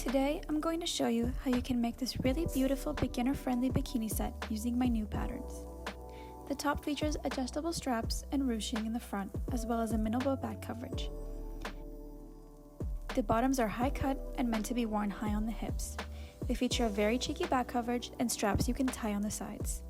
Today, I'm going to show you how you can make this really beautiful beginner-friendly bikini set using my new patterns. The top features adjustable straps and ruching in the front, as well as a minimal back coverage. The bottoms are high cut and meant to be worn high on the hips. They feature a very cheeky back coverage and straps you can tie on the sides.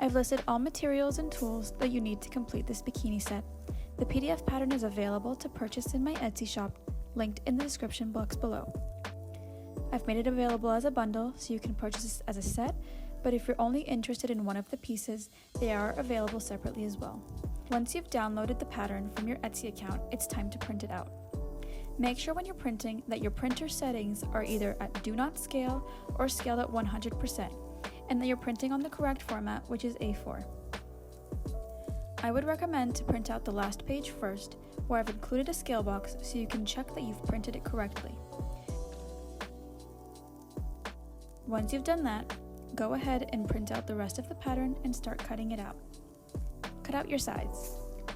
I've listed all materials and tools that you need to complete this bikini set. The PDF pattern is available to purchase in my Etsy shop, linked in the description box below. I've made it available as a bundle so you can purchase this as a set, but if you're only interested in one of the pieces, they are available separately as well. Once you've downloaded the pattern from your Etsy account, it's time to print it out. Make sure when you're printing that your printer settings are either at Do Not Scale or scaled at 100%, and that you're printing on the correct format, which is A4. I would recommend to print out the last page first, where I've included a scale box so you can check that you've printed it correctly. Once you've done that, go ahead and print out the rest of the pattern and start cutting it out. Cut out your sides.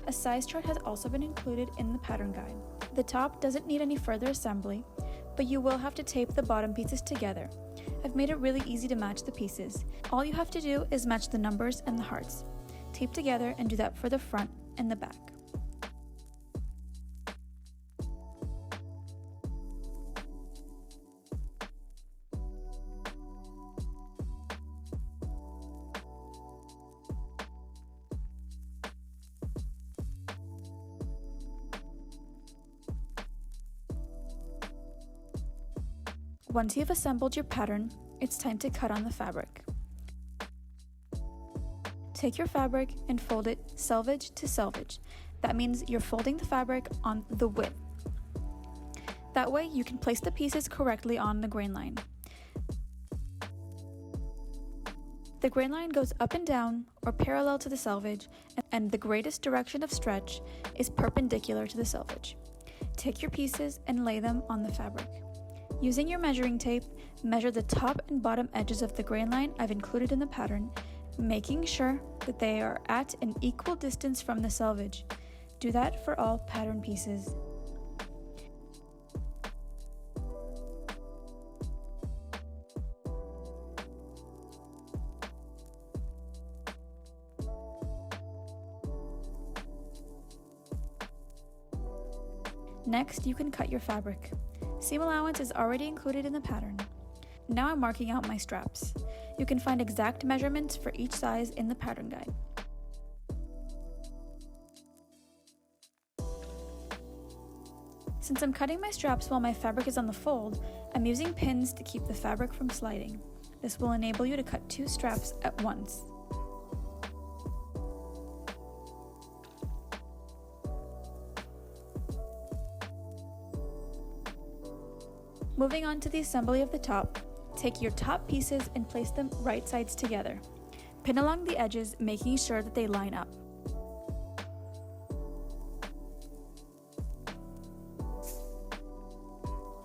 A size chart has also been included in the pattern guide. The top doesn't need any further assembly, but you will have to tape the bottom pieces together. I've made it really easy to match the pieces. All you have to do is match the numbers and the hearts. Tape together and do that for the front and the back. Once you've assembled your pattern, it's time to cut on the fabric. Take your fabric and fold it selvage to selvage. That means you're folding the fabric on the width. That way you can place the pieces correctly on the grain line. The grain line goes up and down or parallel to the selvage, and the greatest direction of stretch is perpendicular to the selvage. Take your pieces and lay them on the fabric. Using your measuring tape, measure the top and bottom edges of the grain line I've included in the pattern, making sure that they are at an equal distance from the selvage. Do that for all pattern pieces. Next, you can cut your fabric. Seam allowance is already included in the pattern. Now I'm marking out my straps. You can find exact measurements for each size in the pattern guide. Since I'm cutting my straps while my fabric is on the fold, I'm using pins to keep the fabric from sliding. This will enable you to cut 2 straps at once. Moving on to the assembly of the top, take your top pieces and place them right sides together. Pin along the edges, making sure that they line up.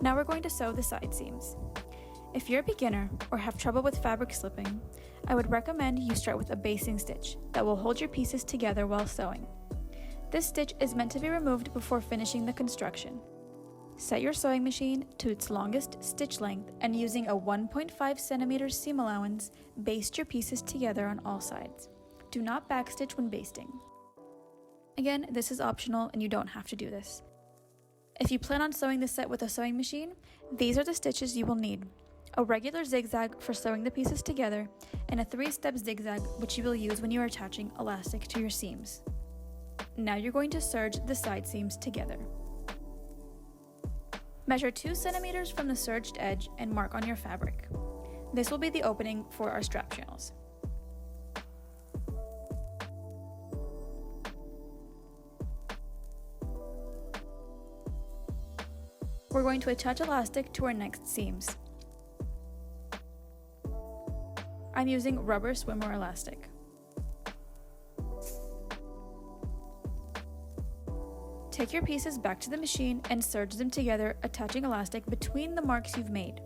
Now we're going to sew the side seams. If you're a beginner or have trouble with fabric slipping, I would recommend you start with a basting stitch that will hold your pieces together while sewing. This stitch is meant to be removed before finishing the construction. Set your sewing machine to its longest stitch length, and using a 1.5 centimeter seam allowance, baste your pieces together on all sides. Do not backstitch when basting. Again, this is optional and you don't have to do this. If you plan on sewing this set with a sewing machine, these are the stitches you will need. A regular zigzag for sewing the pieces together, and a 3-step zigzag which you will use when you are attaching elastic to your seams. Now you're going to serge the side seams together. Measure 2 centimeters from the serged edge and mark on your fabric. This will be the opening for our strap channels. We're going to attach elastic to our next seams. I'm using rubber swimwear elastic. Take your pieces back to the machine and serge them together, attaching elastic between the marks you've made.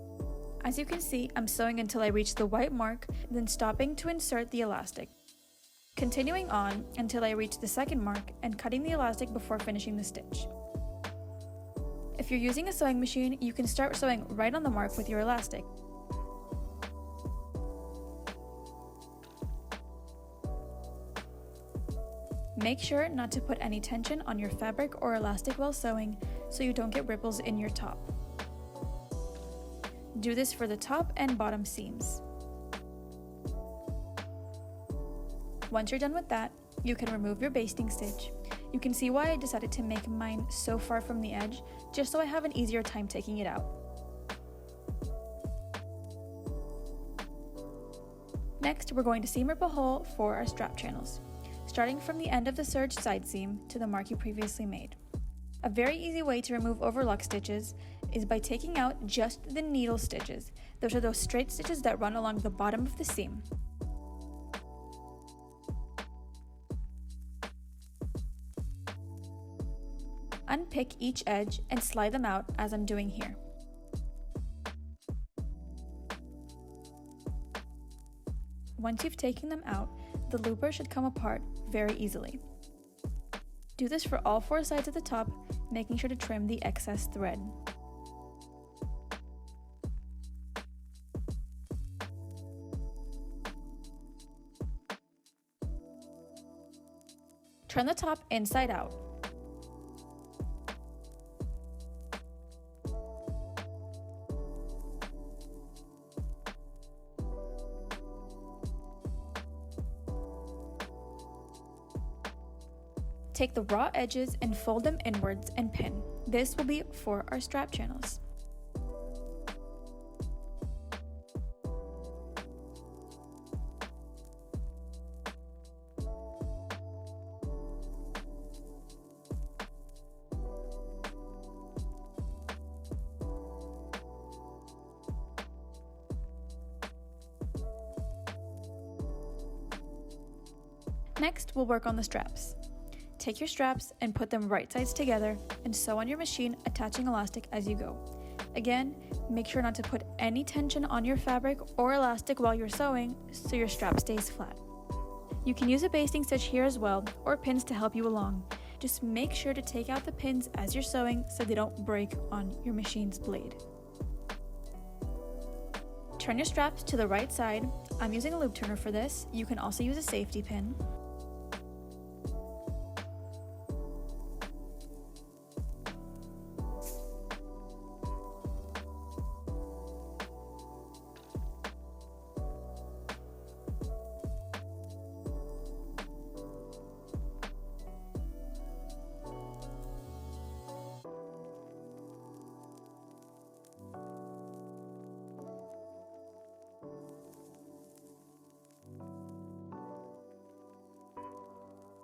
As you can see, I'm sewing until I reach the white mark, then stopping to insert the elastic. Continuing on until I reach the second mark and cutting the elastic before finishing the stitch. If you're using a sewing machine, you can start sewing right on the mark with your elastic. Make sure not to put any tension on your fabric or elastic while sewing so you don't get ripples in your top. Do this for the top and bottom seams. Once you're done with that, you can remove your basting stitch. You can see why I decided to make mine so far from the edge, just so I have an easier time taking it out. Next, we're going to seam rip a hole for our strap channels, starting from the end of the serge side seam to the mark you previously made. A very easy way to remove overlock stitches is by taking out just the needle stitches. Those are those straight stitches that run along the bottom of the seam. Unpick each edge and slide them out as I'm doing here. Once you've taken them out, the looper should come apart very easily. Do this for all 4 sides of the top, making sure to trim the excess thread. Turn the top inside out. Take the raw edges and fold them inwards and pin. This will be for our strap channels. Next, we'll work on the straps. Take your straps and put them right sides together and sew on your machine, attaching elastic as you go. Again, make sure not to put any tension on your fabric or elastic while you're sewing so your strap stays flat. You can use a basting stitch here as well, or pins to help you along. Just make sure to take out the pins as you're sewing so they don't break on your machine's blade. Turn your straps to the right side. I'm using a loop turner for this. You can also use a safety pin.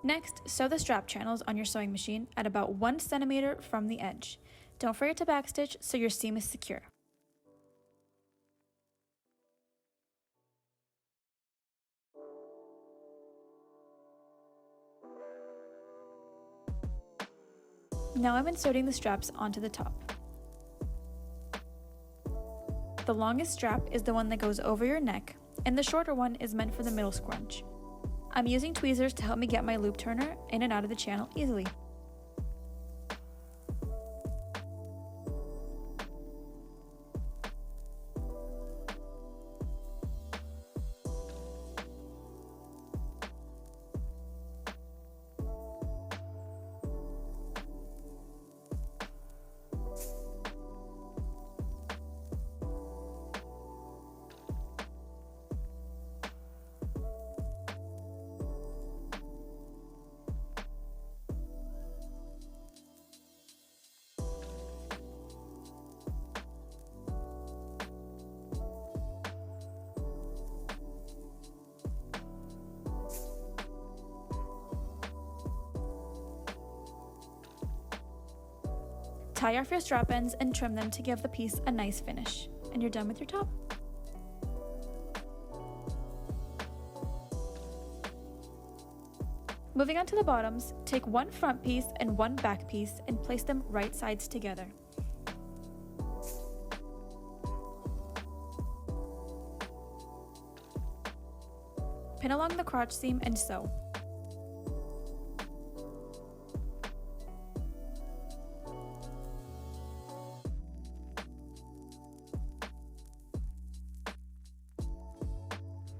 Next, sew the strap channels on your sewing machine at about 1 centimeter from the edge. Don't forget to backstitch so your seam is secure. Now I'm inserting the straps onto the top. The longest strap is the one that goes over your neck, and the shorter one is meant for the middle scrunch. I'm using tweezers to help me get my loop turner in and out of the channel easily. Tie off your strap ends and trim them to give the piece a nice finish. And you're done with your top. Moving on to the bottoms, take one front piece and one back piece and place them right sides together. Pin along the crotch seam and sew.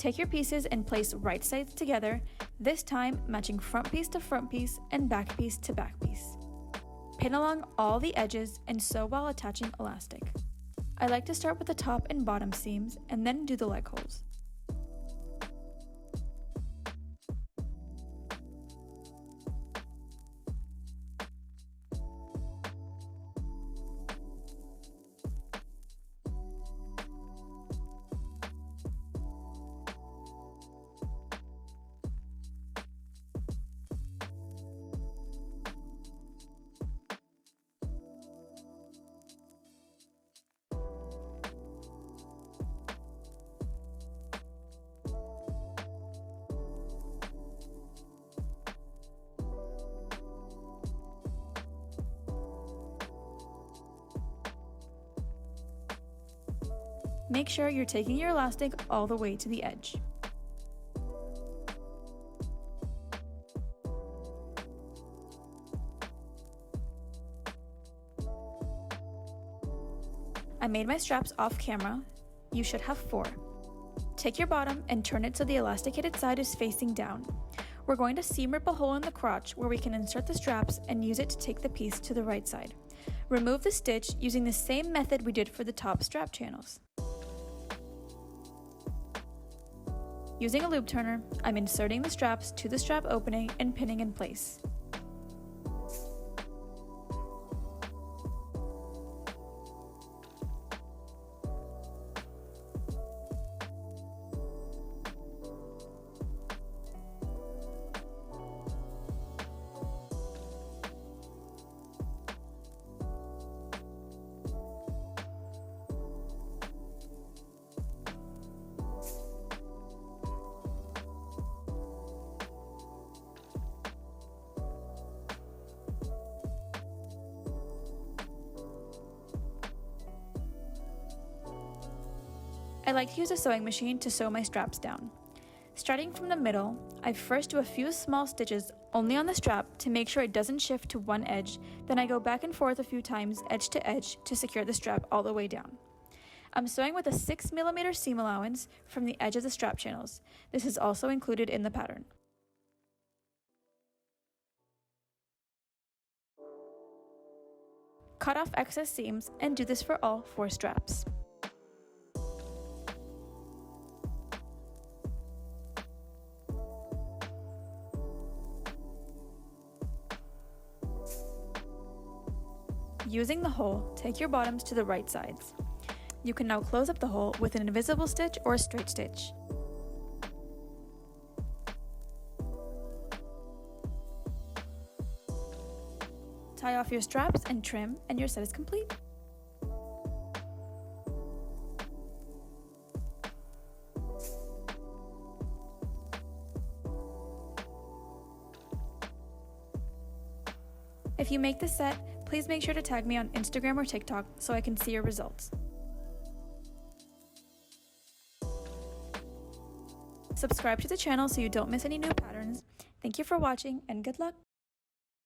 Take your pieces and place right sides together, this time matching front piece to front piece and back piece to back piece. Pin along all the edges and sew while attaching elastic. I like to start with the top and bottom seams and then do the leg holes. Make sure you're taking your elastic all the way to the edge. I made my straps off camera. You should have 4. Take your bottom and turn it so the elasticated side is facing down. We're going to seam rip a hole in the crotch where we can insert the straps and use it to take the piece to the right side. Remove the stitch using the same method we did for the top strap channels. Using a loop turner, I'm inserting the straps to the strap opening and pinning in place. I like to use a sewing machine to sew my straps down. Starting from the middle, I first do a few small stitches only on the strap to make sure it doesn't shift to one edge, then I go back and forth a few times edge to edge to secure the strap all the way down. I'm sewing with a 6mm seam allowance from the edge of the strap channels. This is also included in the pattern. Cut off excess seams and do this for all 4 straps. Using the hole, take your bottoms to the right sides. You can now close up the hole with an invisible stitch or a straight stitch. Tie off your straps and trim, and your set is complete. If you make this set, please make sure to tag me on Instagram or TikTok so I can see your results. Subscribe to the channel so you don't miss any new patterns. Thank you for watching and good luck!